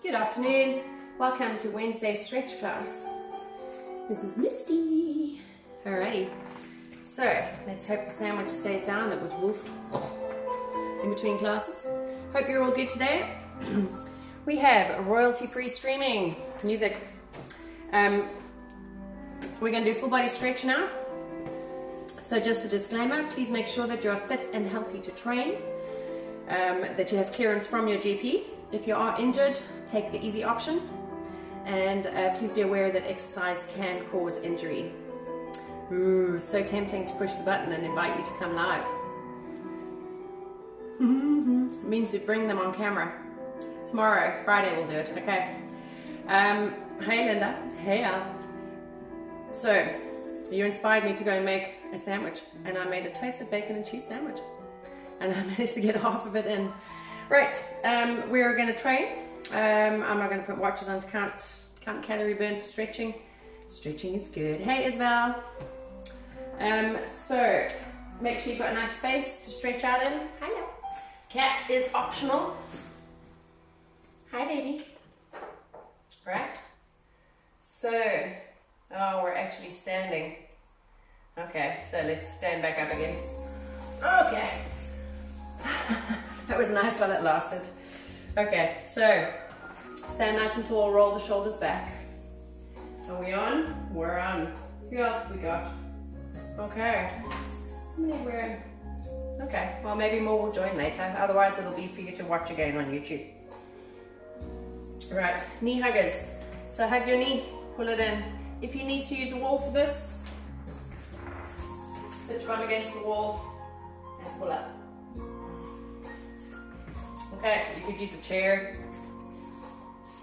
Good afternoon. Welcome to Wednesday stretch class. This is Misty. Alrighty. So let's hope the sandwich stays down that was wolfed in between classes. Hope you're all good today. We have royalty-free streaming music. We're going to do full body stretch now. So just a disclaimer, please make sure that you're fit and healthy to train, that you have clearance from your GP. If you are injured, take the easy option, and please be aware that exercise can cause injury. Ooh, so tempting to push the button and invite you to come live. It means you bring them on camera. Tomorrow, Friday, we'll do it, okay? Hey Linda, hey Al. So, you inspired me to go and make a sandwich, and I made a toasted bacon and cheese sandwich, and I managed to get half of it in. Right, we're going to train. I'm not going to put watches on to count calorie burn for stretching. Stretching is good. Hey Isabel. So make sure you've got a nice space to stretch out in. Hello. Cat is optional. Hi baby. Right. So, oh, we're actually standing. Okay, so let's stand back up again. Okay. That was nice while it lasted. Okay, so stand nice and tall, roll the shoulders back. Are we on? We're on. Who else we got? Okay. How many we're in? Okay, well maybe more will join later. Otherwise it'll be for you to watch again on YouTube. Right, knee huggers. So hug your knee, pull it in. If you need to use a wall for this, sit your bum against the wall and pull up. Okay, you could use a chair.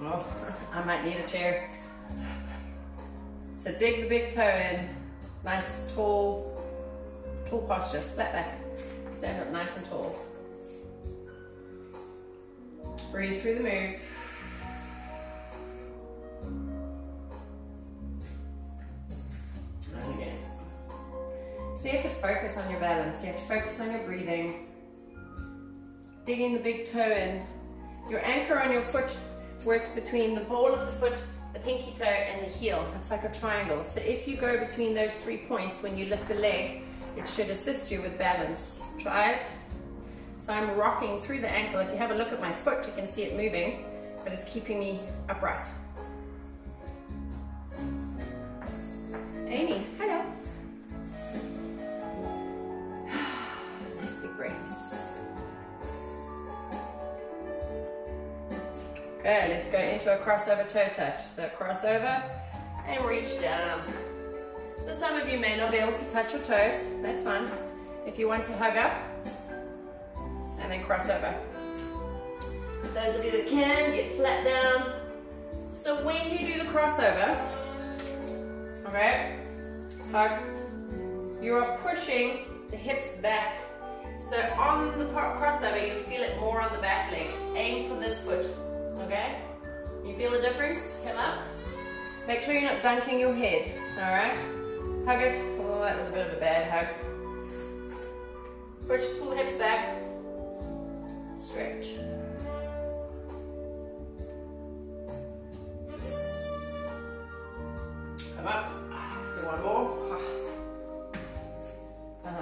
Oh, I might need a chair. So dig the big toe in. Nice, tall posture, flat back. Stand up nice and tall. Breathe through the moves. And again. So you have to focus on your balance. You have to focus on your breathing. Digging the big toe in. Your anchor on your foot works between the ball of the foot, the pinky toe, and the heel. It's like a triangle. So if you go between those 3 points when you lift a leg, it should assist you with balance. Try it. So I'm rocking through the ankle. If you have a look at my foot, you can see it moving, but it's keeping me upright. Amy, hello. Nice big breaths. Okay, let's go into a crossover toe touch. So crossover and reach down. So some of you may not be able to touch your toes. That's fine. If you want to hug up and then crossover. Those of you that can, get flat down. So when you do the crossover, okay, hug, you are pushing the hips back. So on the crossover, you feel it more on the back leg. Aim for this foot. Okay? You feel the difference? Come up. Make sure you're not dunking your head. Alright? Hug it. Oh, that was a bit of a bad hug. Push, pull the hips back. Stretch. Come up. Let's do one more.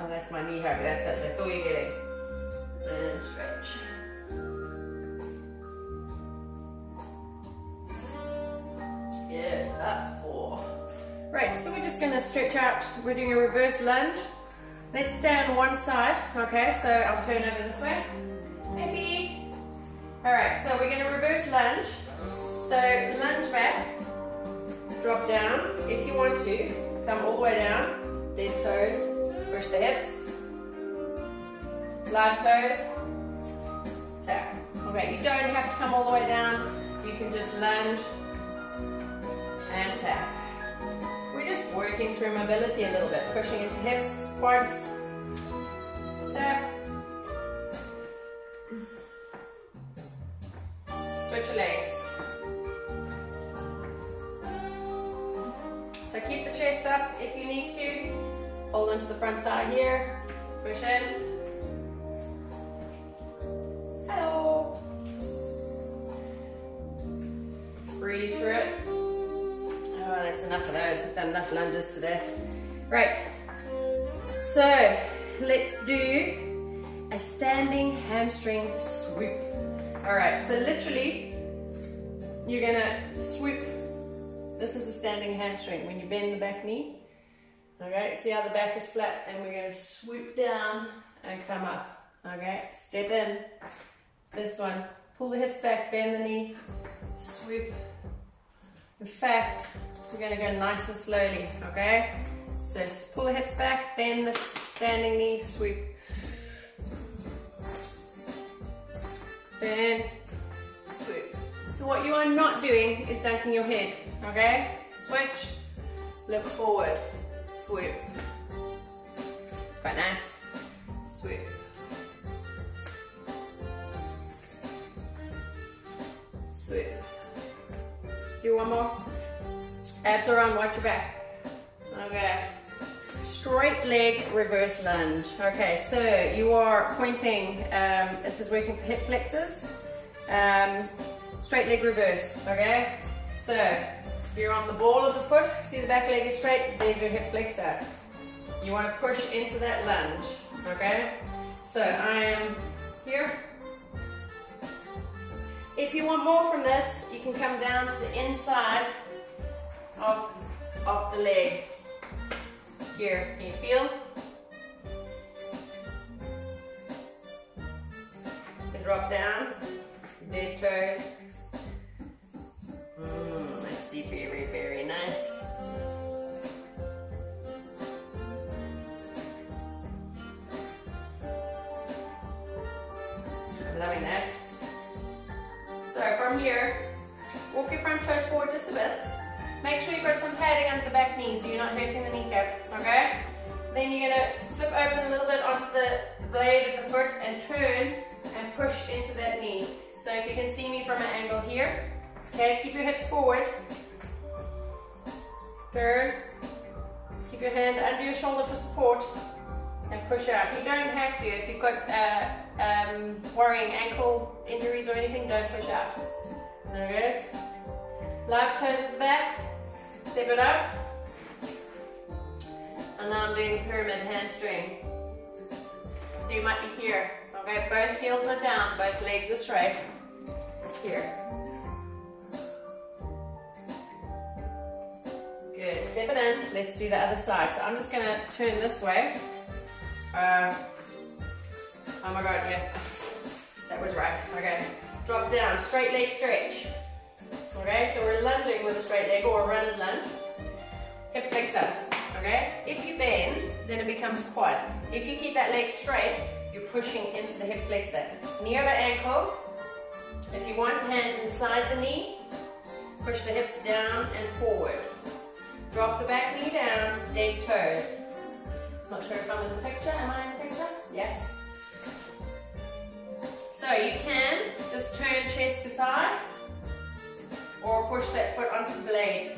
That's my knee hug. That's it. That's all you're getting. And stretch. Good, up, 4. Right, so we're just going to stretch out. We're doing a reverse lunge. Let's stay on one side. Okay, so I'll turn over this way. Maybe. Alright, so we're going to reverse lunge. So lunge back, drop down. If you want to, come all the way down. Dead toes, push the hips. Live toes, tap. Okay, you don't have to come all the way down. You can just lunge and tap. We're just working through mobility a little bit, pushing into hips, quads, tap. Switch your legs. So keep the chest up if you need to. Hold onto the front thigh here, push in. Hello. breathe through it. Oh, that's enough of those. I've done enough lunges today. Right, so let's do a standing hamstring swoop. All right, so literally you're gonna swoop. This is a standing hamstring. When you bend the back knee, okay, see how the back is flat, and we're gonna swoop down and come up, okay? Step in, this one, pull the hips back, bend the knee, swoop. In fact, we're gonna go nice and slowly, okay? So pull the hips back, bend the standing knee, swoop. Bend, swoop. So what you are not doing is dunking your head, okay? Switch, look forward, swoop. It's quite nice. Swoop. Swoop. Do one more. Abs are on, watch your back. Okay. Straight leg reverse lunge. Okay, so you are pointing, this is working for hip flexors. Straight leg reverse, okay? So, you're on the ball of the foot, see the back leg is straight, there's your hip flexor. You want to push into that lunge, okay? So, I am here. If you want more from this, you can come down to the inside of the leg. Here, can you feel? You drop down, dead toes. I see, very, very nice. I'm loving that. So from here, walk your front toes forward just a bit. Make sure you've got some padding under the back knee so you're not hurting the kneecap, okay? Then you're gonna flip open a little bit onto the blade of the foot and turn and push into that knee. So if you can see me from an angle here, okay, keep your hips forward. Turn. Keep your hand under your shoulder for support and push out. You don't have to. If you've got worrying ankle injuries or anything, don't push out. Okay? Live toes at the back. Step it up. And now I'm doing pyramid hamstring. So you might be here. Okay, both heels are down, both legs are straight. Here. Good. Step it in. Let's do the other side. So I'm just going to turn this way. Oh my god, yeah. That was right. Okay. Drop down. Straight leg stretch. Okay, so we're lunging with a straight leg or a runner's lunge. Hip flexor. Okay? If you bend, then it becomes quad. If you keep that leg straight, you're pushing into the hip flexor. Knee over ankle. If you want, hands inside the knee. Push the hips down and forward. Drop the back knee down, dead toes. Not sure if I'm in the picture. Am I in the picture? Yes. So you can just turn chest to thigh or push that foot onto the blade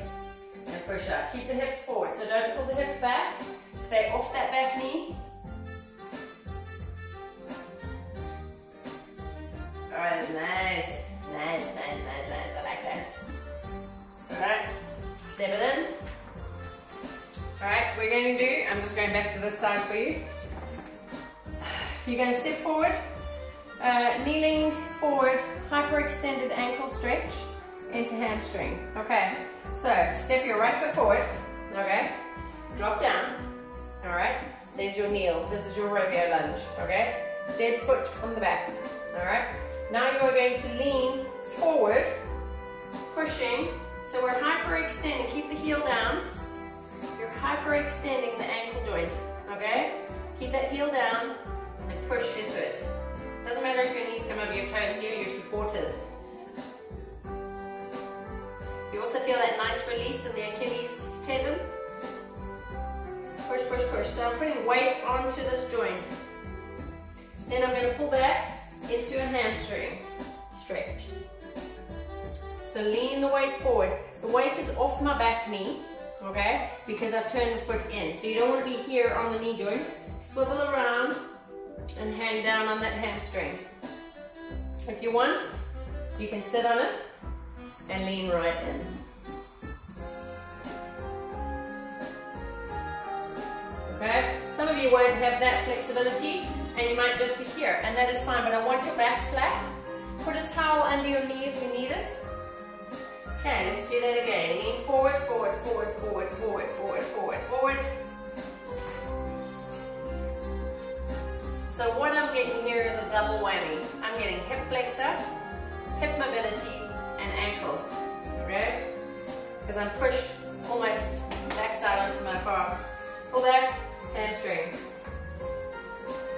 and push up. Keep the hips forward, so don't pull the hips back. Stay off that back knee. Alright, nice. Nice, nice, nice, nice. I like that. Alright, step it in. Alright, we're going to do, I'm just going back to this side for you. You're going to step forward, kneeling forward, hyperextended ankle stretch into hamstring. Okay, so step your right foot forward, okay, drop down, alright, there's your kneel, this is your rodeo lunge, okay, dead foot on the back, alright. Now you are going to lean forward, pushing, so we're hyperextending, keep the heel down, you're hyperextending the ankle joint, okay, keep that heel down and push into it. Doesn't matter if your knees come over your toes here, you're supported. You also feel that nice release in the Achilles tendon. Push, push, push. So I'm putting weight onto this joint. Then I'm going to pull back into a hamstring stretch. So lean the weight forward. The weight is off my back knee, okay, because I've turned the foot in. So you don't want to be here on the knee joint. Swivel around and hang down on that hamstring. If you want, you can sit on it and lean right in. Okay? Some of you won't have that flexibility and you might just be here, and that is fine, but I want your back flat. Put a towel under your knee if you need it. Okay, let's do that again. Lean forward, forward, forward, forward, forward, forward, forward, forward. So what I'm getting here is a double whammy. I'm getting hip flexor, hip mobility, and ankle. Okay? Because I'm pushed almost backside onto my bar. Pull back, hamstring.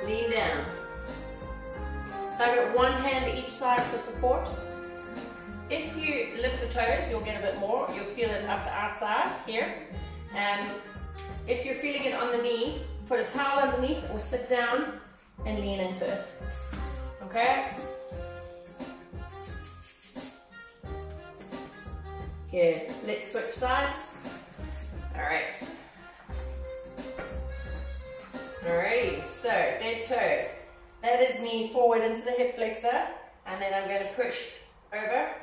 Lean down. So I've got one hand each side for support. If you lift the toes, you'll get a bit more. You'll feel it up the outside here. If you're feeling it on the knee, put a towel underneath or sit down and lean into it. Okay? Good. Let's switch sides. Alright. Alrighty, so dead toes. That is me forward into the hip flexor, and then I'm going to push over,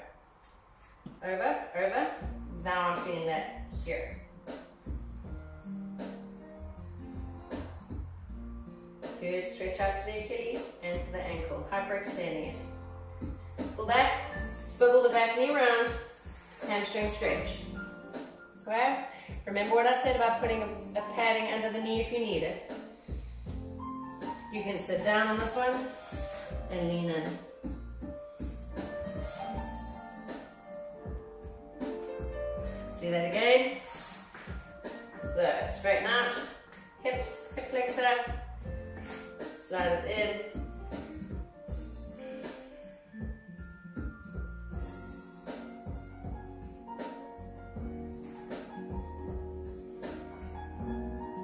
over, over. Now I'm feeling that here. Good, stretch out for the Achilles and for the ankle, hyperextending it. Pull back, swivel the back knee around, hamstring stretch. Okay? Remember what I said about putting a padding under the knee if you need it. You can sit down on this one and lean in. Do that again. So, straighten out, hips, hip flexor, slide it in.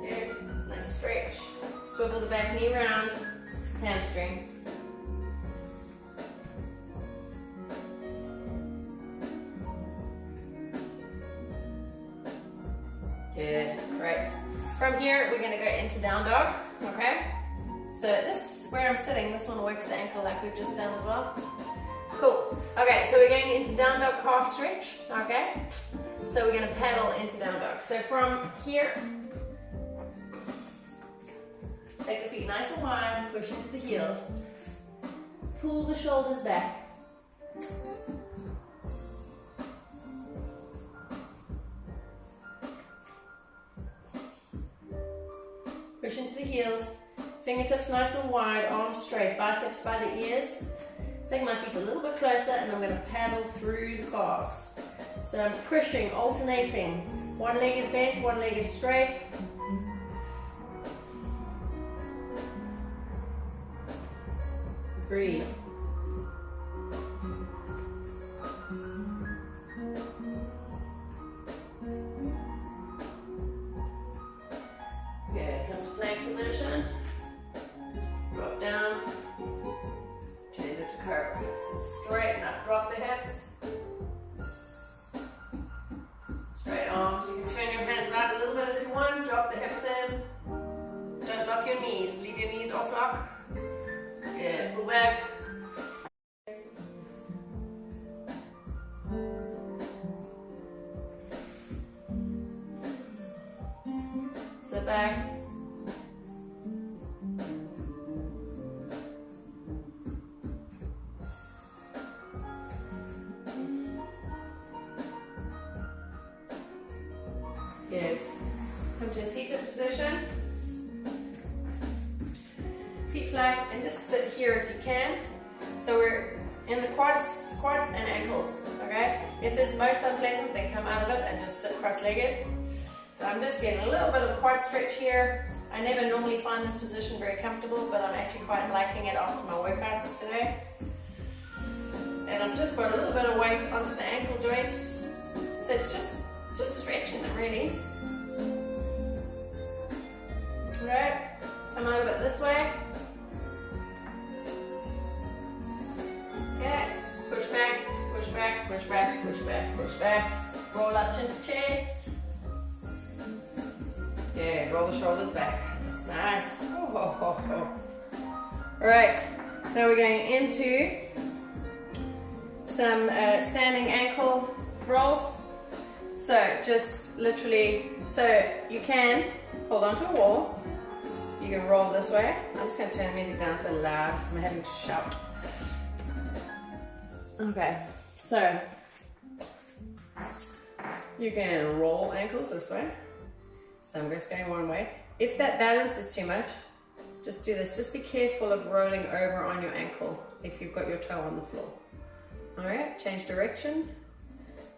Good, nice stretch. Swivel the back knee around, hamstring. Good, right. From here, we're gonna go into down dog, okay? So this, where I'm sitting, this one works the ankle like we've just done as well. Cool. Okay, so we're going into down dog calf stretch, okay? So we're gonna paddle into down dog. So from here, take the feet nice and wide, push into the heels. Pull the shoulders back. Push into the heels. Fingertips nice and wide, arms straight, biceps by the ears. Take my feet a little bit closer and I'm going to paddle through the calves. So I'm pushing, alternating. One leg is bent, one leg is straight. Breathe. Good. Come to plank position. Drop down. Change it to curve. Straighten up. Drop the hips. Straight arms. You can turn your hands out a little bit if you want. Drop the hips in. Don't lock your knees. Leave your knees off lock. Good. Pull back. Sit back. Good. Come to a seated position. Feet flat and just sit here if you can. So we're in the quads and ankles, okay? If it's most unpleasant, then come out of it and just sit cross-legged. So I'm just getting a little bit of quad stretch here. I never normally find this position very comfortable, but I'm actually quite liking it after my workouts today. And I've just got a little bit of weight onto the ankle joints. So it's just stretching them really. Alright, come out of it this way. Okay, push back, push back, push back, push back, push back. Roll up chin to chest. Okay, roll the shoulders back. Nice. Alright, now we're going into some standing ankle rolls. So just literally, so you can hold onto a wall. You can roll this way. I'm just going to turn the music down, it's a bit loud. I'm having to shout. Okay, so you can roll ankles this way. So I'm just going one way. If that balance is too much, just do this. Just be careful of rolling over on your ankle if you've got your toe on the floor. All right, change direction.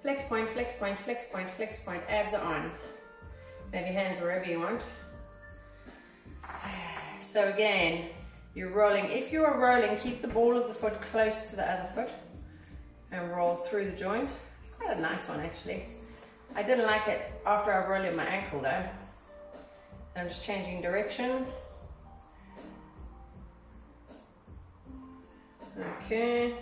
Flex point, flex point, flex point, flex point. Abs are on. Have your hands wherever you want. So again, you're rolling. If you are rolling, keep the ball of the foot close to the other foot and roll through the joint. It's quite a nice one actually. I didn't like it after I rolled in my ankle though. I'm just changing direction. Okay.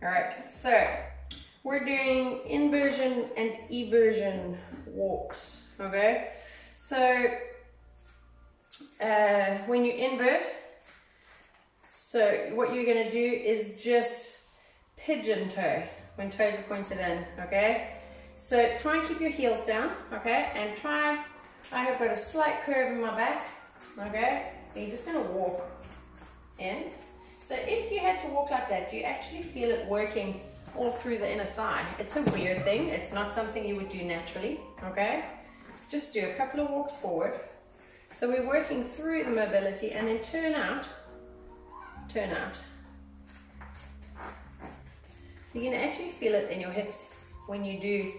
All right, so we're doing inversion and eversion walks, okay? So when you invert, so what you're gonna do is just pigeon toe when toes are pointed in, okay? So try and keep your heels down, okay? And try, I have got a slight curve in my back, okay? And you're just gonna walk in. So if you had to walk like that, do you actually feel it working all through the inner thigh? It's a weird thing. It's not something you would do naturally, okay? Just do a couple of walks forward. So we're working through the mobility and then turn out, turn out. You can actually feel it in your hips when you do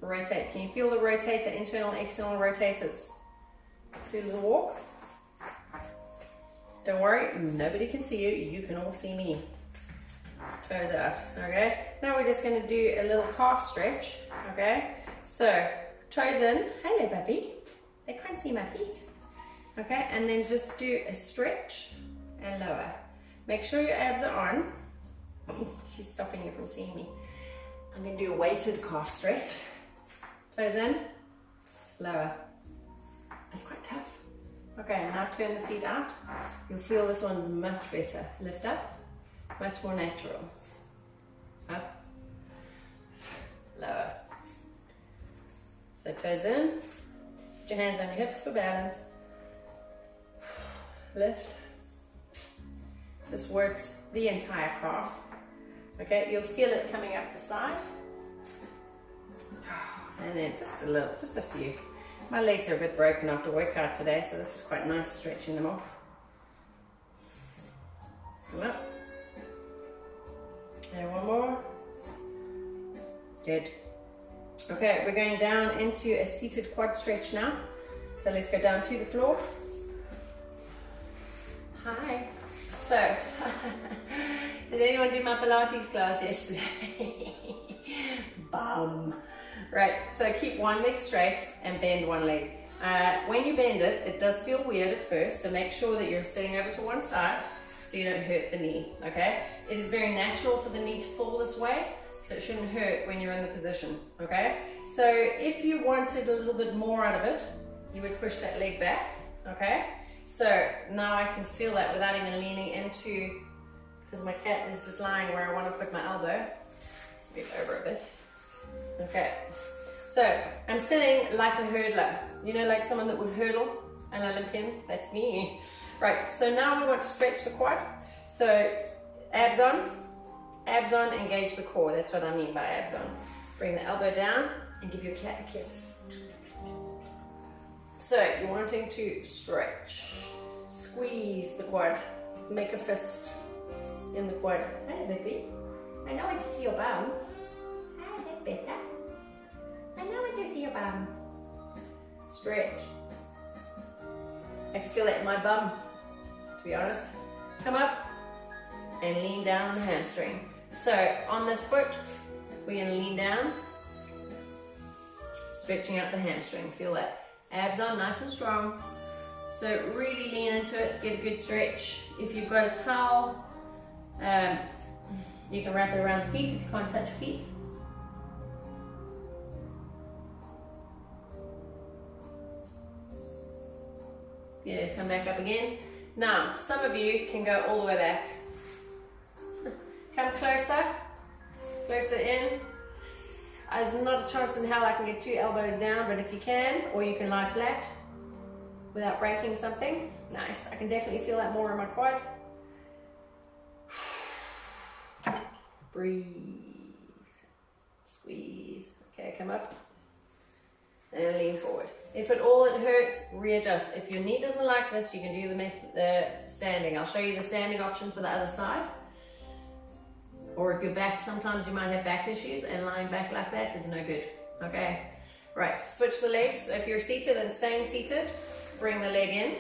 rotate. Can you feel the rotator, internal, external rotators? Do a little walk. Don't worry, nobody can see you. You can all see me. Toes out, okay? Now we're just going to do a little calf stretch, okay? So, toes in. Hello, puppy. They can't see my feet. Okay, and then just do a stretch and lower. Make sure your abs are on. She's stopping you from seeing me. I'm going to do a weighted calf stretch. Toes in, lower. It's quite tough. Okay, now turn the feet out. You'll feel this one's much better. Lift up, much more natural. Up, lower. So toes in, put your hands on your hips for balance. Lift. This works the entire calf. Okay, you'll feel it coming up the side. And then just a little, just a few. My legs are a bit broken after workout today, so this is quite nice, stretching them off. Come up. And one more. Good. Okay, we're going down into a seated quad stretch now. So let's go down to the floor. Hi. So, did anyone do my Pilates class yesterday? Bum. Right, so keep one leg straight and bend one leg. When you bend it, it does feel weird at first, so make sure that you're sitting over to one side so you don't hurt the knee, okay? It is very natural for the knee to fall this way, so it shouldn't hurt when you're in the position, okay? So if you wanted a little bit more out of it, you would push that leg back, okay? So now I can feel that without even leaning into, because my cat is just lying where I want to put my elbow. Let's move over a bit. Okay, so I'm sitting like a hurdler, you know, like someone that would hurdle, an Olympian, that's me. Right, so now we want to stretch the quad. So abs on, engage the core. That's what I mean by abs on. Bring the elbow down and give your cat a kiss. So you're wanting to stretch, squeeze the quad, make a fist in the quad. Hey, baby, I know I just see your bum. Better. I know I do see your bum. Stretch. I can feel it in my bum, to be honest. Come up and lean down on the hamstring. So on this foot, we're going to lean down, stretching out the hamstring. Feel that. Abs on, nice and strong. So really lean into it, get a good stretch. If you've got a towel, you can wrap it around the feet if you can't touch your feet. Yeah, come back up again. Now, some of you can go all the way back. Come closer in. There's not a chance in hell I can get 2 elbows down, but if you can, or you can lie flat without breaking something. Nice, I can definitely feel that more in my quad. Breathe. Squeeze. Okay, come up. And lean forward. If at all it hurts, readjust. If your knee doesn't like this, you can do the standing. I'll show you the standing option for the other side. Or if your back, sometimes you might have back issues, and lying back like that is no good. Okay, right, switch the legs. So if you're seated and staying seated, bring the leg in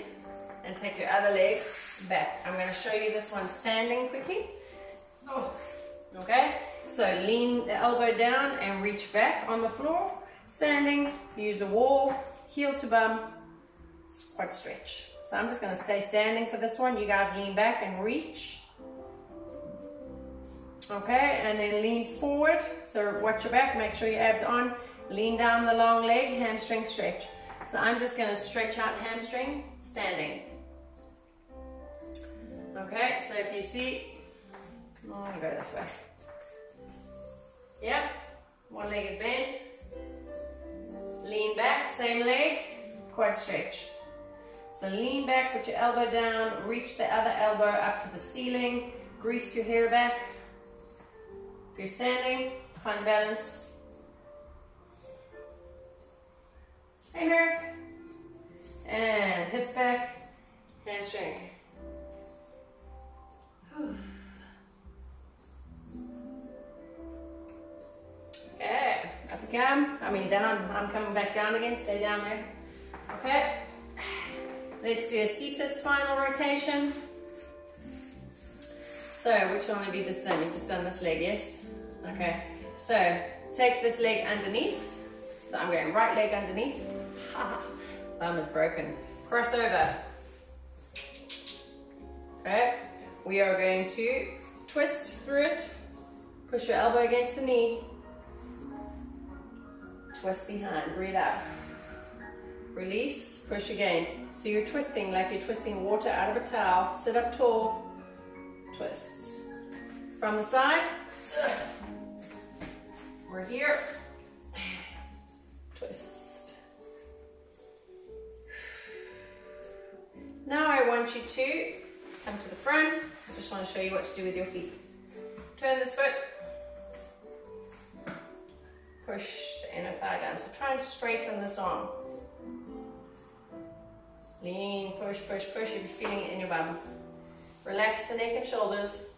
and take your other leg back. I'm going to show you this one standing quickly. Oh. Okay, so lean the elbow down and reach back on the floor. Standing, use the wall, heel to bum, quad stretch. So I'm just going to stay standing for this one. You guys lean back and reach. Okay, and then lean forward. So watch your back, make sure your abs are on. Lean down the long leg, hamstring stretch. So I'm just going to stretch out hamstring, standing. Okay, so if you see, I'm going to go this way. Yep, one leg is bent. Lean back, same leg, quad stretch. So lean back, put your elbow down, reach the other elbow up to the ceiling, grease your hair back. If you're standing, find balance. Hey, Merrick. And hips back, hamstring. Okay, up you come. I mean down, I'm coming back down again, stay down there. Okay, let's do a seated spinal rotation. So, which one have you just done? You've just done this leg, yes? Okay, so take this leg underneath. So I'm going right leg underneath. Bum is broken. Cross over. Okay, we are going to twist through it. Push your elbow against the knee. Twist behind, breathe out. Release, push again. So you're twisting like you're twisting water out of a towel. Sit up tall, twist. From the side, we're here, twist. Now I want you to come to the front. I just want to show you what to do with your feet. Turn this foot. Push the inner thigh down. So try and straighten this arm. Lean, push, push, push. If you're feeling it in your bum. Relax the neck and shoulders.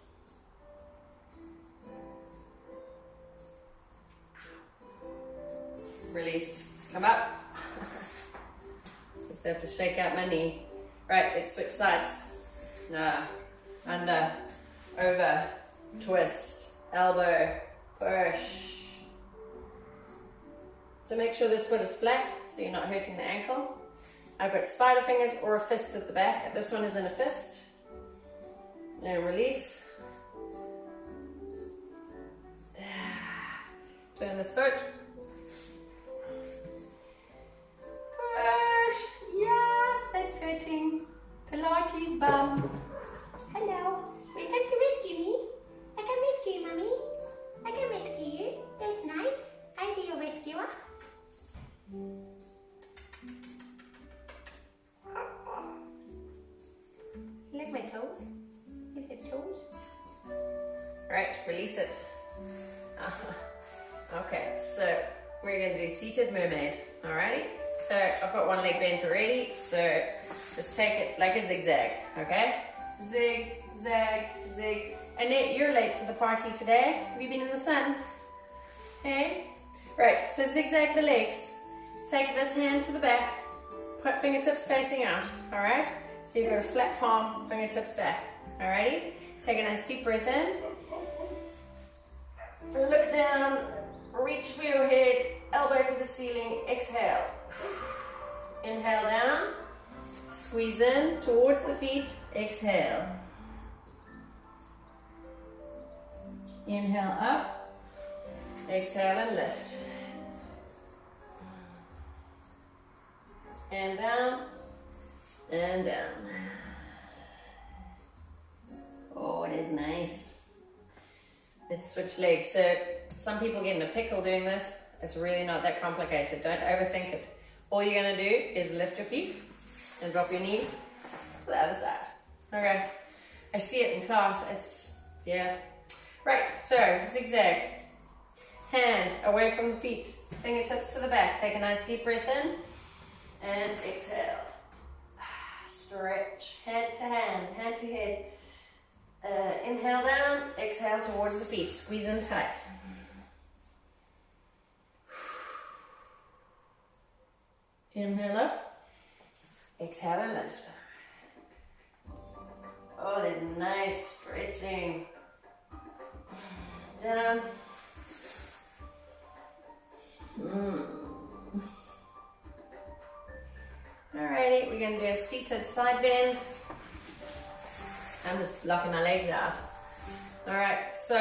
Release. Come up. Just have to shake out my knee. Right, let's switch sides. Under, over, twist, elbow, push. So make sure this foot is flat so you're not hurting the ankle. I've got spider fingers or a fist at the back. This one is in a fist. And release. Turn this foot. Push. Yes, that's hurting. Pilates bum. Hello. Welcome to rescue me. I can rescue you, Mummy. I can rescue you. That's nice. I'll be your rescuer. You like my toes? You have toes? Right, release it. Okay, so we're going to do seated mermaid. Alrighty? So I've got one leg bent already, so just take it like a zigzag, okay? Zig, zag, zig. Annette, you're late to the party today. Have you been in the sun? Okay? Right, so zigzag the legs. Take this hand to the back, put fingertips facing out, alright? So you've got a flat palm, fingertips back, alrighty? Take a nice deep breath in. Look down, reach for your head, elbow to the ceiling, exhale. Inhale down, squeeze in towards the feet, exhale. Inhale up, exhale and lift. And down, and down. is nice. Let's switch legs. So some people get in a pickle doing this. It's really not that complicated. Don't overthink it. All you're going to do is lift your feet and drop your knees to the other side. Okay. I see it in class. It's, yeah. Right, so zigzag. Hand away from the feet. Fingertips to the back. Take a nice deep breath in and exhale. Stretch. Head to hand, hand to head. Inhale down, exhale towards the feet. Squeeze in tight. Inhale up, exhale and lift. Oh, there's nice stretching. Down. Alrighty, we're going to do a seated side bend. I'm just locking my legs out. Alright, so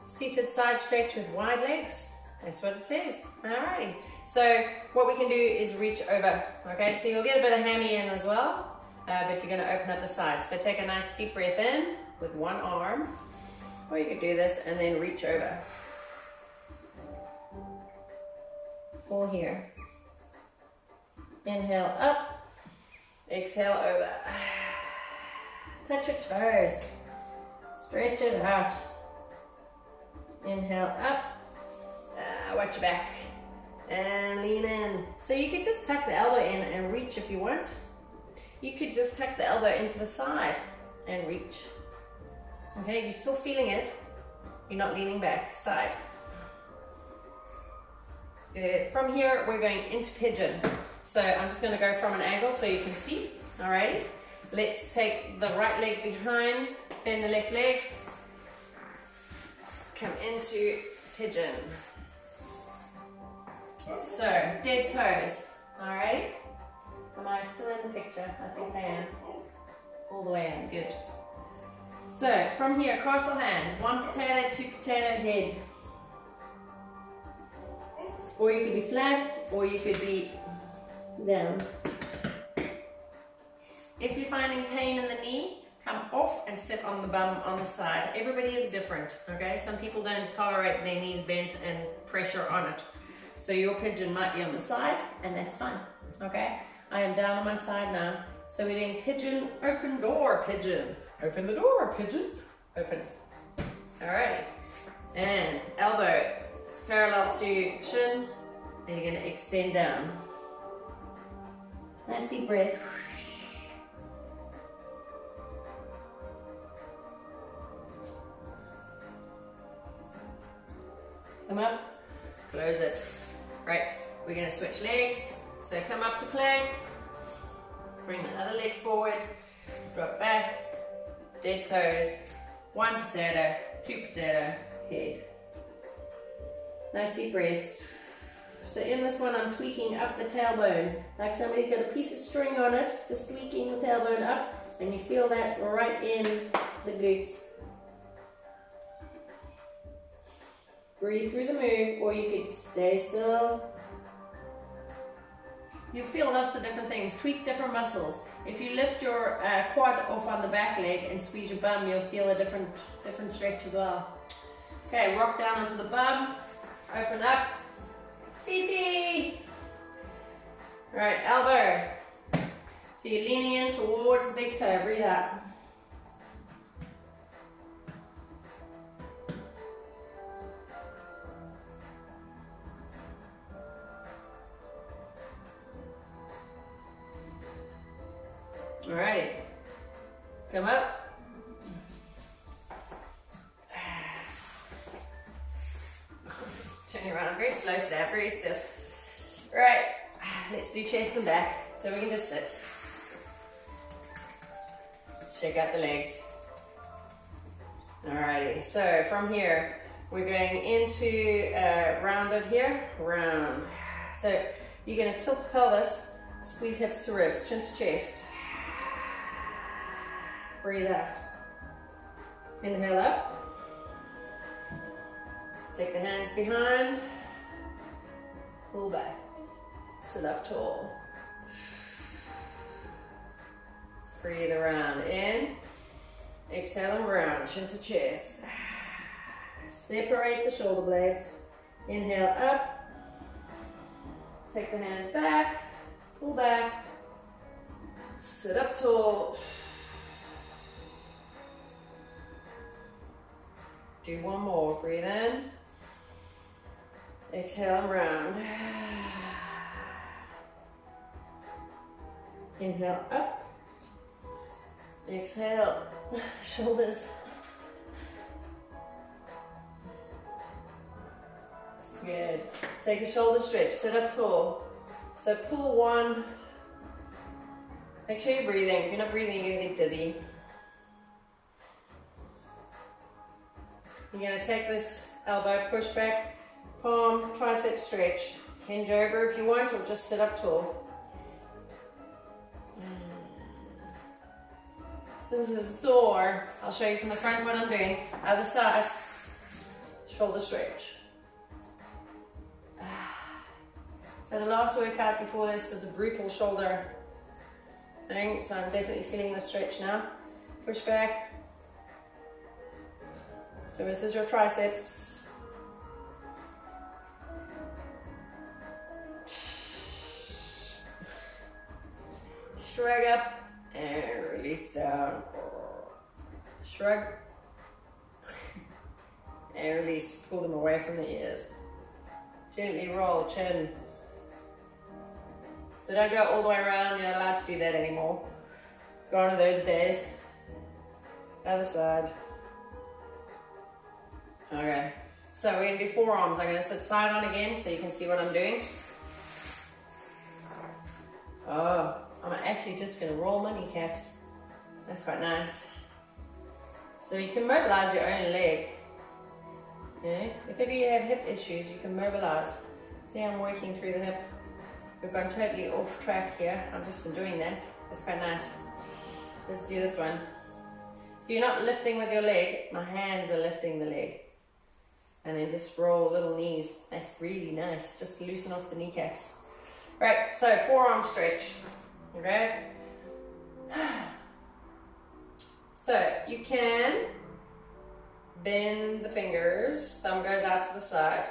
seated side stretch with wide legs. That's what it says. Alrighty. So what we can do is reach over. Okay, so you'll get a bit of hammy in as well, but you're going to open up the sides. So take a nice deep breath in with one arm, or you could do this and then reach over. Or here. Inhale up, exhale over. Touch your toes. Stretch it out. Inhale up. Watch your back. And lean in. So you could just tuck the elbow in and reach if you want. You could just tuck the elbow into the side and reach. Okay, you're still feeling it. You're not leaning back. Side. From here, we're going into pigeon. So I'm just going to go from an angle so you can see. Alrighty. Let's take the right leg behind, bend the left leg, come into pigeon. So, dead toes. Alrighty. Am I still in the picture? I think I am. All the way in. Good. So, from here, castle hands. One potato, two potato, head. Or you could be flat, or you could be down. If you're finding pain in the knee, come off and sit on the bum on the side. Everybody is different, okay? Some people don't tolerate their knees bent and pressure on it. So your pigeon might be on the side, and that's fine, okay? I am down on my side now. So we're doing pigeon, open door, pigeon. Open the door, pigeon. Open. Alrighty. And elbow parallel to shin, and you're going to extend down. Nice deep breath. Come up, close it. Right, we're going to switch legs. So come up to plank, bring the other leg forward, drop back, dead toes, one potato, two potato, head. Nice deep breaths. So in this one, I'm tweaking up the tailbone. Like somebody's got a piece of string on it, just tweaking the tailbone up, and you feel that right in the glutes. Breathe through the move, or you could stay still. You'll feel lots of different things. Tweak different muscles. If you lift your quad off on the back leg and squeeze your bum, you'll feel a different stretch as well. Okay, rock down onto the bum. Open up. Pee-pee. Right, elbow. So you're leaning in towards the big toe. Breathe out. Alrighty. Come up. Turn around very slow today, very stiff. Right, let's do chest and back. So we can just sit. Shake out the legs. Alrighty, so from here, we're going into rounded here, round. So you're going to tilt the pelvis, squeeze hips to ribs, chin to chest. Breathe out. Inhale up. Take the hands behind. Pull back. Sit up tall. Breathe around. In. Exhale and round. Chin to chest. Separate the shoulder blades. Inhale up. Take the hands back. Pull back. Sit up tall. Do one more. Breathe in. Exhale and round. Inhale up. Exhale. Shoulders. Good. Take a shoulder stretch. Sit up tall. So pull one. Make sure you're breathing. If you're not breathing, you're going to get dizzy. You're going to take this elbow, push back, palm, tricep stretch. Hinge over if you want, or just sit up tall. This is sore. I'll show you from the front what I'm doing. Other side. Shoulder stretch. So the last workout before this was a brutal shoulder thing, so I'm definitely feeling the stretch now. Push back. So this is your triceps. Shrug up and release down. Shrug and release. Pull them away from the ears. Gently roll, chin. So don't go all the way around, you're not allowed to do that anymore. Gone are those days. Other side. Okay, so we're going to do forearms. I'm going to sit side on again so you can see what I'm doing. Oh, I'm actually just going to roll my kneecaps. That's quite nice. So you can mobilize your own leg. Okay? If ever you have hip issues, you can mobilize. See, I'm working through the hip. We've gone totally off track here. I'm just enjoying that. That's quite nice. Let's do this one. So you're not lifting with your leg. My hands are lifting the leg. And then just roll little knees. That's really nice. Just to loosen off the kneecaps. Right, so forearm stretch. Okay? So you can bend the fingers. Thumb goes out to the side.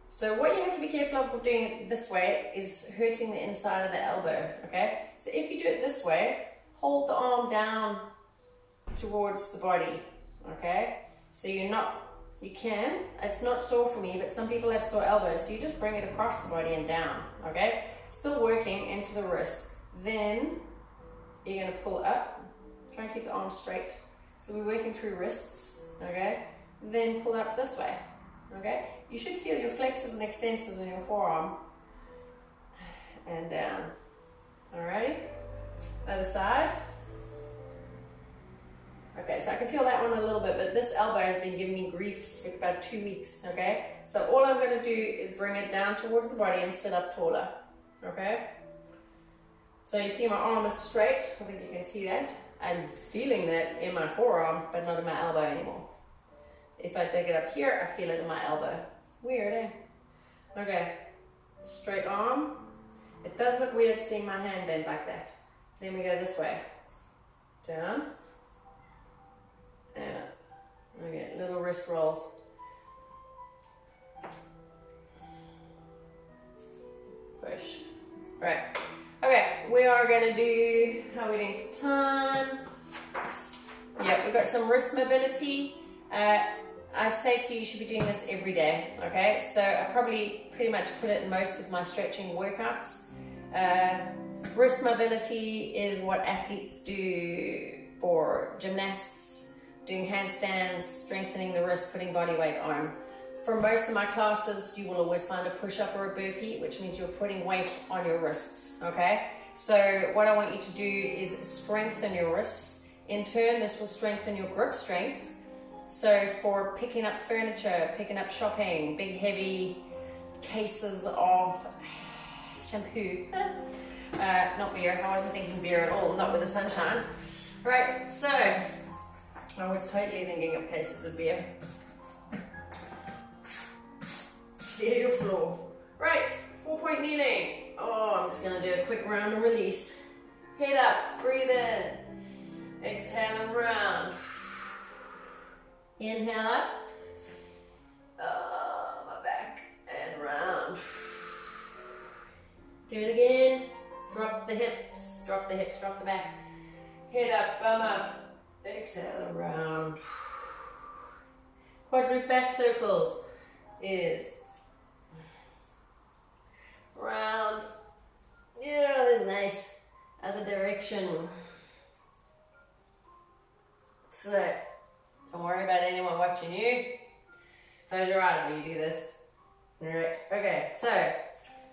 So what you have to be careful of doing it this way is hurting the inside of the elbow, okay? So if you do it this way, hold the arm down towards the body, okay? So you can, it's not sore for me, but some people have sore elbows, so you just bring it across the body and down, okay? Still working into the wrist. Then you're gonna pull up, try and keep the arm straight. So we're working through wrists, okay? Then pull up this way. Okay, you should feel your flexors and extensors in your forearm and down. Alrighty, other side. Okay, so I can feel that one a little bit, but this elbow has been giving me grief for about 2 weeks. Okay, so all I'm going to do is bring it down towards the body and sit up taller. Okay, so you see my arm is straight. I think you can see that. I'm feeling that in my forearm, but not in my elbow anymore. If I take it up here, I feel it in my elbow. Weird, eh? Okay, straight arm. It does look weird seeing my hand bent like that. Then we go this way. Down. And up. Okay, little wrist rolls. Push. Right. Okay, we are going to do, how are we doing for time? Yeah, we've got some wrist mobility. I say to you, you should be doing this every day, okay? So I probably pretty much put it in most of my stretching workouts. Wrist mobility is what athletes do for gymnasts, doing handstands, strengthening the wrist, putting body weight on. For most of my classes, you will always find a push-up or a burpee, which means you're putting weight on your wrists, okay? So what I want you to do is strengthen your wrists. In turn, this will strengthen your grip strength. So for picking up furniture, picking up shopping, big heavy cases of shampoo, not beer, I wasn't thinking beer at all, not with the sunshine. Right, so I was totally thinking of cases of beer. Clear your floor. Right, 4-point kneeling. Oh, I'm just gonna do a quick round and release. Head up, breathe in. Exhale and round. Inhale up. My back and round. Do it again. Drop the hips, drop the hips, drop the back. Head up, bum up. Exhale and round. Quadruped back circles is round. Yeah, that's nice. Other direction. So, don't worry about anyone watching you. Close your eyes when you do this. Alright, okay, so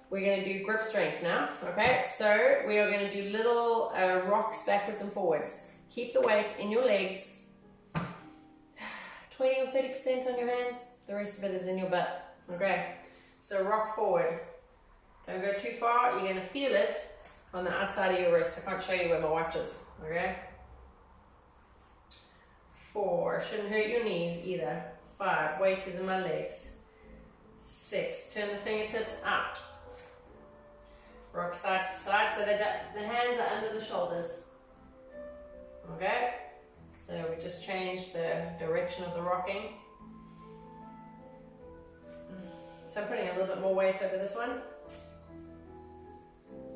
we're going to do grip strength now. Okay, so we are going to do little rocks backwards and forwards. Keep the weight in your legs. 20 or 30% on your hands. The rest of it is in your butt. Okay, so rock forward. Don't go too far. You're going to feel it on the outside of your wrist. I can't show you where my watch is. Okay. 4, shouldn't hurt your knees either. 5, weight is in my legs. 6, turn the fingertips out. Rock side to side so that the hands are under the shoulders. Okay, so we just changed the direction of the rocking. So I'm putting a little bit more weight over this one.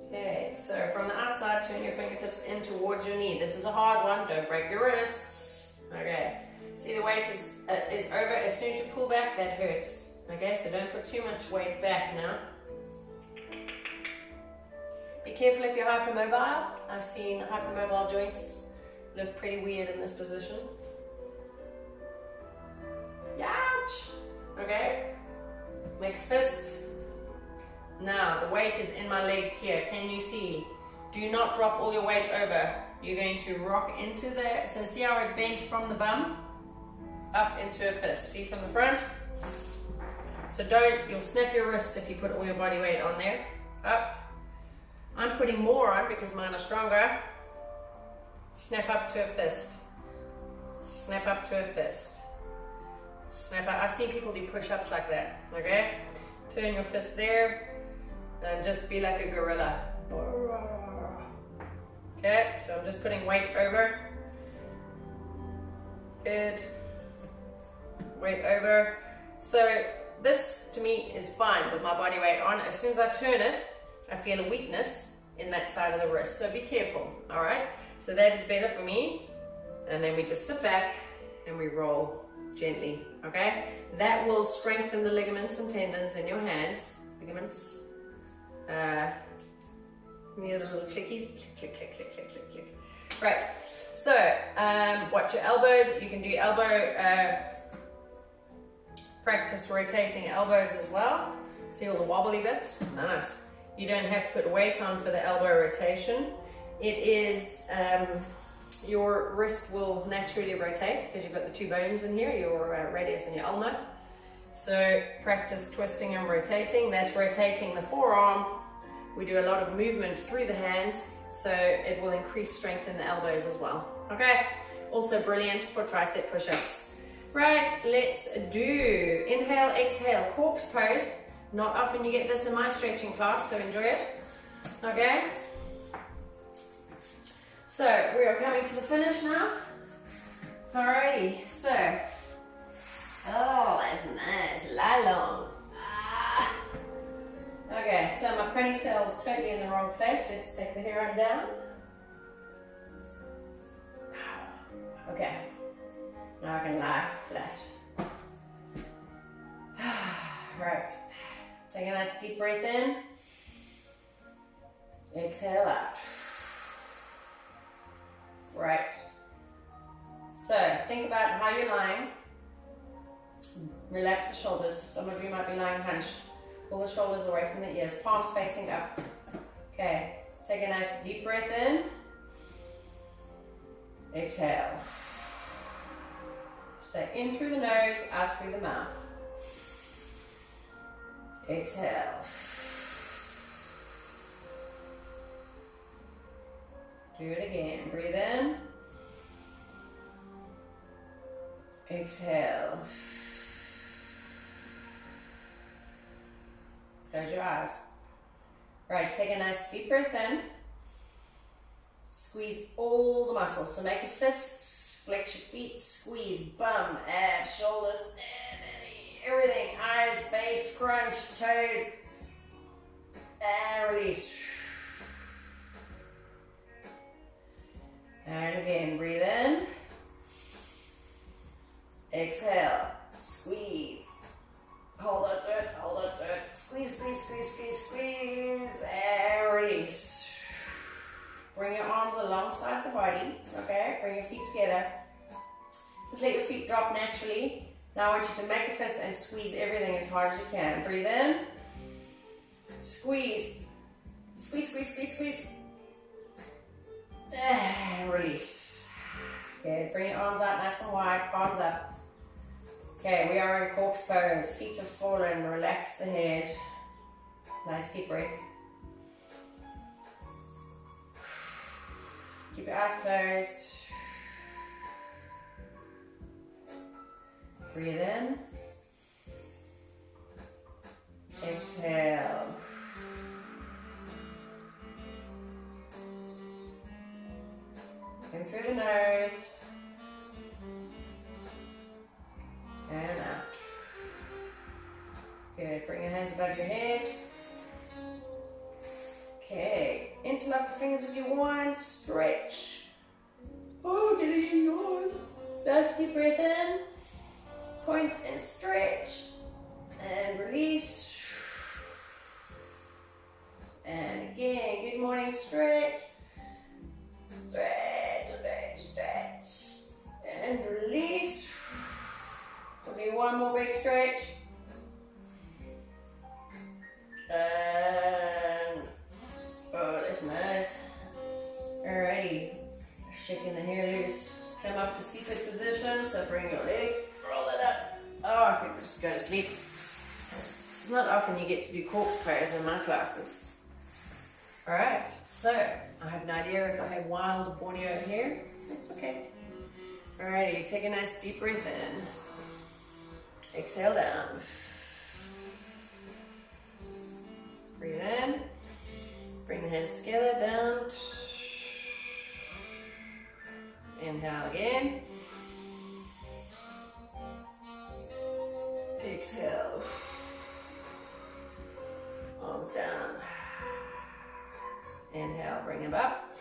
Okay, so from the outside, turn your fingertips in towards your knee. This is a hard one, don't break your wrists. Okay, see the weight is over. As soon as you pull back, that hurts. Okay, so don't put too much weight back now. Be careful if you're hypermobile. I've seen hypermobile joints look pretty weird in this position. Ouch! Okay, make a fist. Now the weight is in my legs here. Can you see? Do not drop all your weight over. You're going to rock into the, so see how it bent from the bum up into a fist. See from the front? So you'll snap your wrists if you put all your body weight on there. Up. I'm putting more on because mine are stronger. Snap up to a fist. Snap up to a fist. Snap up. I've seen people do push-ups like that. Okay? Turn your fist there and just be like a gorilla. Okay, so I'm just putting weight over. Good. Weight over. So this to me is fine with my body weight on. As soon as I turn it, I feel a weakness in that side of the wrist. So be careful, all right? So that is better for me. And then we just sit back and we roll gently, okay? That will strengthen the ligaments and tendons in your hands. Ligaments. You hear the little clickies? Click, click, click, click, click, click. Right, so watch your elbows. You can do elbow practice rotating elbows as well. See all the wobbly bits? Nice. You don't have to put weight on for the elbow rotation. It is, your wrist will naturally rotate because you've got the two bones in here, your radius and your ulnar. So practice twisting and rotating. That's rotating the forearm. We do a lot of movement through the hands, so it will increase strength in the elbows as well. Okay, also brilliant for tricep push-ups. Right, let's do inhale, exhale, corpse pose. Not often you get this in my stretching class, so enjoy it. Okay, so we are coming to the finish now. Alrighty, so, oh, that's nice, lie long. Okay, so my ponytail is totally in the wrong place. Let's take the hair on down. Okay, now I can lie flat. Right, take a nice deep breath in. Exhale out. Right, so think about how you're lying. Relax the shoulders. Some of you might be lying hunched. Pull the shoulders away from the ears, palms facing up. Okay, take a nice deep breath in. Exhale. So in through the nose, out through the mouth. Exhale. Do it again. Breathe in. Exhale. Close your eyes. Right, take a nice deep breath in. Squeeze all the muscles. So make a fist, flex your feet, squeeze, bum, abs, shoulders, everything. Eyes, face, crunch, toes, and release. And again, breathe in. Exhale, squeeze. Hold on to it, hold on to it. Squeeze, squeeze, squeeze, squeeze, squeeze, and release. Bring your arms alongside the body, okay? Bring your feet together. Just let your feet drop naturally. Now I want you to make a fist and squeeze everything as hard as you can. Breathe in. Squeeze. Squeeze, squeeze, squeeze, squeeze. And release. Okay, bring your arms out nice and wide, palms up. Okay, we are in corpse pose. Feet are fallen, relax the head. Nice deep breath. Keep your eyes closed. Breathe in. Exhale. In through the nose. And out. Good. Bring your hands above your head. Okay. Interlock the fingers if you want. Stretch. Oh, getting on. Last deep breath in. Point and stretch. And release. And again, good morning, stretch. Stretch, stretch, stretch. And release. We'll do one more big stretch. And oh, that's nice. Alrighty. Shaking the hair loose. Come up to seated position. So bring your leg, roll it up. Oh, I could just go to sleep. Not often you get to do corpse pose in my classes. Alright, so I have no idea if I have wild Borneo hair. It's okay. Alrighty, take a nice deep breath in. Exhale down. Breathe in. Bring the hands together, down. Inhale again. Exhale. Arms down. Inhale, bring them up.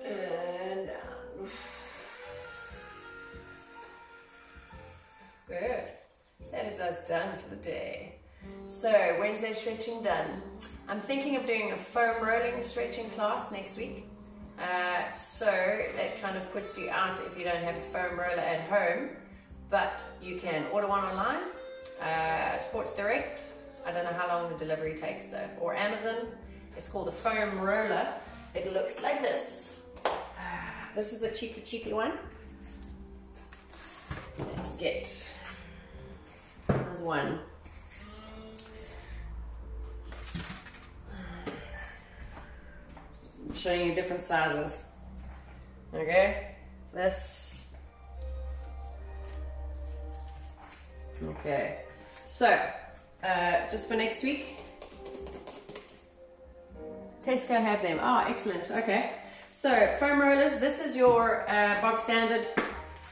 And down. Good. That is us done for the day. So, Wednesday stretching done. I'm thinking of doing a foam rolling stretching class next week. So that kind of puts you out if you don't have a foam roller at home, but you can order one online, Sports Direct. I don't know how long the delivery takes though, or Amazon. It's called a foam roller. It looks like this. This is the cheapy one. Let's get, there's one. I'm showing you different sizes. Okay, this. Okay, so just for next week, Tesco have them. Oh, excellent. Okay, so foam rollers. This is your bog standard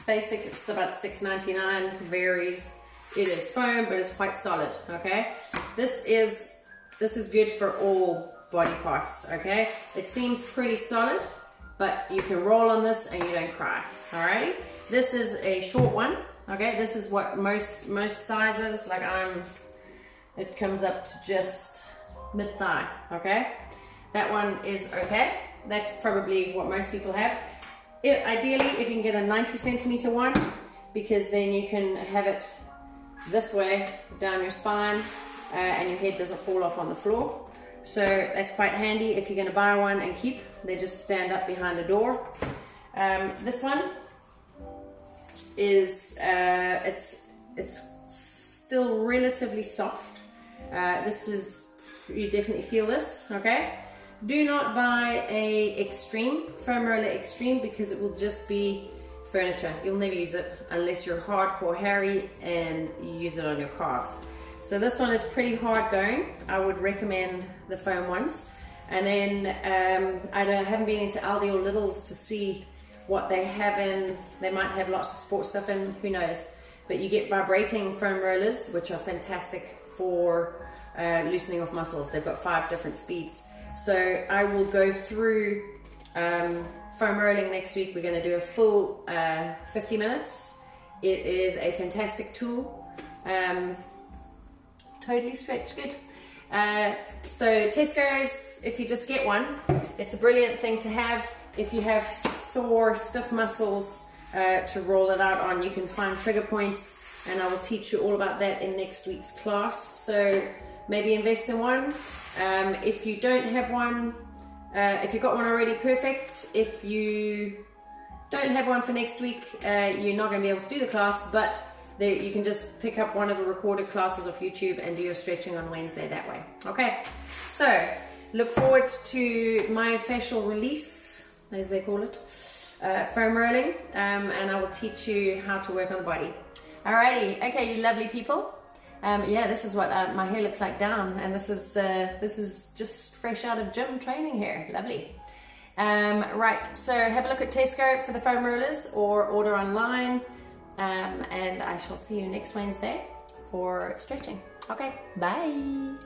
basic. It's about $6.99. Varies. It is foam, but it's quite solid. Okay, this is good for all body parts. Okay, it seems pretty solid, but you can roll on this and you don't cry. Alrighty, this is a short one. Okay, this is what most sizes, like it comes up to just mid-thigh. Okay, that one is okay. That's probably what most people have. Ideally, if you can get a 90 centimeter one, because then you can have it this way down your spine and your head doesn't fall off on the floor. So that's quite handy if you're going to buy one and keep. They just stand up behind a door. This one is it's still relatively soft. This is, you definitely feel this. Okay, do not buy a extreme foam roller extreme, because it will just be furniture. You'll never use it unless you're hardcore hairy and you use it on your calves. So this one is pretty hard going. I would recommend the foam ones. And then I haven't been into Aldi or Lidl's to see what they have in. They might have lots of sports stuff in, who knows. But you get vibrating foam rollers, which are fantastic for loosening off muscles. They've got 5 different speeds. So I will go through foam rolling next week. We're going to do a full 50 minutes. It is a fantastic tool. Totally stretch, good. So Tesco's, if you just get one, it's a brilliant thing to have. If you have sore, stiff muscles to roll it out on, you can find trigger points, and I will teach you all about that in next week's class. So maybe invest in one. If you don't have one, if you've got one already, perfect. If you don't have one for next week, you're not going to be able to do the class, but you can just pick up one of the recorded classes off YouTube and do your stretching on Wednesday that way. Okay, so look forward to myofascial release, as they call it, foam rolling, and I will teach you how to work on the body. Alrighty, okay, you lovely people. Yeah, this is what my hair looks like down, and this is just fresh out of gym training hair. Lovely. Right, so have a look at Tesco for the foam rollers or order online, and I shall see you next Wednesday for stretching. Okay, bye.